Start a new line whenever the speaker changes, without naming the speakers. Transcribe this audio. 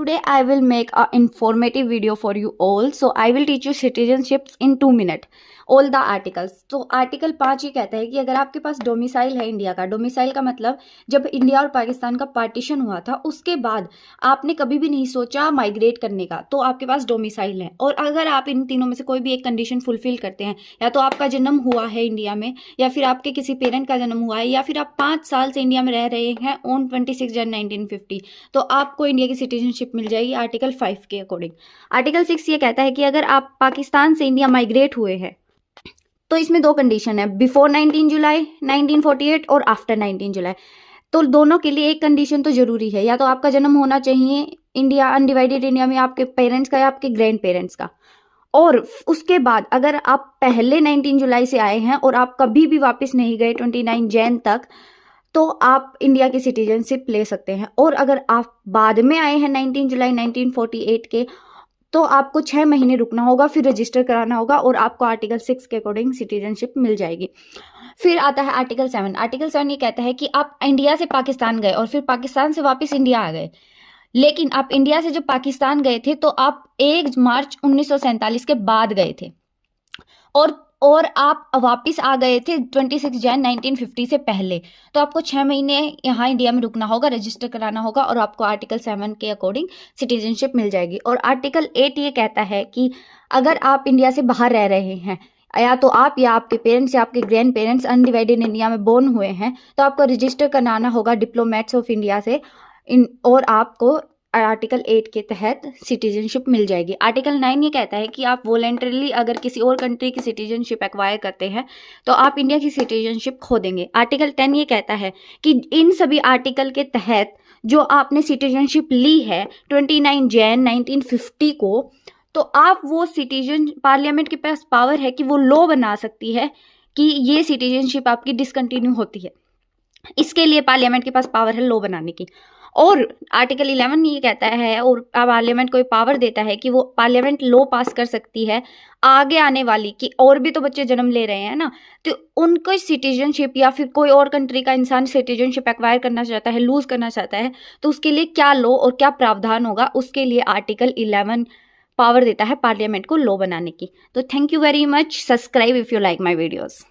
today I will make a informative video for you all. So I will teach you citizenships in 2 minutes. All the articles. तो article 5 ये कहता है कि अगर आपके पास domicile है इंडिया का, डोमिसाइल का मतलब जब इंडिया और पाकिस्तान का पार्टीशन हुआ था उसके बाद आपने कभी भी नहीं सोचा माइग्रेट करने का, तो आपके पास डोमिसाइल है। और अगर आप इन तीनों में से कोई भी एक कंडीशन फुलफिल करते हैं, या तो आपका जन्म हुआ है इंडिया में, या फिर आपके किसी पेरेंट का जन्म हुआ है, या फिर आप 5 साल से इंडिया में रह रहे हैं ऑन 26 जनवरी 1950, तो आपको इंडिया की सिटीजनशिप मिल जाएगी आर्टिकल 5 के अकॉर्डिंग। आर्टिकल 6 ये कहता है कि अगर आप पाकिस्तान से इंडिया माइग्रेट हुए हैं तो इसमें 2 कंडीशन है, बिफोर 19 जुलाई 1948 और आफ्टर 19 जुलाई। तो दोनों के लिए एक कंडीशन तो जरूरी है, या तो आपका जन्म होना चाहिए इंडिया, अनडिवाइडेड इंडिया में, आपके पेरेंट्स का या आपके ग्रैंड पेरेंट्स का। और उसके बाद अगर आप पहले 19 जुलाई से आए हैं और आप कभी भी वापस नहीं गए 29 जैन तक, तो आप इंडिया की सिटीजनशिप ले सकते हैं। और अगर आप बाद में आए हैं 19 जुलाई 1948 के, तो आपको 6 महीने रुकना होगा, फिर रजिस्टर कराना होगा और आपको आर्टिकल 6 के अकॉर्डिंग सिटीजनशिप मिल जाएगी। फिर आता है आर्टिकल 7। आर्टिकल 7 ये कहता है कि आप इंडिया से पाकिस्तान गए और फिर पाकिस्तान से वापस इंडिया आ गए, लेकिन आप इंडिया से जब पाकिस्तान गए थे तो आप 1 मार्च 1947 के बाद गए थे, और आप वापस आ गए थे 26 जनवरी 1950 से पहले, तो आपको 6 महीने यहाँ इंडिया में रुकना होगा, रजिस्टर कराना होगा और आपको आर्टिकल 7 के अकॉर्डिंग सिटीजनशिप मिल जाएगी। और आर्टिकल 8 ये कहता है कि अगर आप इंडिया से बाहर रह रहे हैं, या तो आप या आपके पेरेंट्स या आपके ग्रैंड पेरेंट्स अनडिवाइडेड इंडिया में बोर्न हुए हैं, तो आपको रजिस्टर कराना होगा डिप्लोमेट्स ऑफ इंडिया से, और आपको आर्टिकल 8 के तहत सिटीजनशिप मिल जाएगी। आर्टिकल 9 ये कहता है कि आप वॉलेंटरली अगर किसी और कंट्री की सिटीजनशिप एक्वायर करते हैं तो आप इंडिया की सिटीजनशिप खो देंगे। आर्टिकल 10 ये कहता है कि इन सभी आर्टिकल के तहत जो आपने सिटीजनशिप ली है 29 जनवरी 1950 को, तो आप वो सिटीजन, पार्लियामेंट के पास पावर है कि वो लॉ बना सकती है कि ये सिटीजनशिप आपकी डिसकंटिन्यू होती है। इसके लिए पार्लियामेंट के पास पावर है लॉ बनाने की। और आर्टिकल 11 ये कहता है, और पार्लियामेंट को पावर देता है कि वो पार्लियामेंट लॉ पास कर सकती है आगे आने वाली कि और भी तो बच्चे जन्म ले रहे हैं ना, तो उनको सिटीजनशिप या फिर कोई और कंट्री का इंसान सिटीजनशिप एक्वायर करना चाहता है, लूज करना चाहता है, तो उसके लिए क्या लॉ और क्या प्रावधान होगा, उसके लिए आर्टिकल 11 पावर देता है पार्लियामेंट को लॉ बनाने की। तो thank you very much. Subscribe if you like my videos.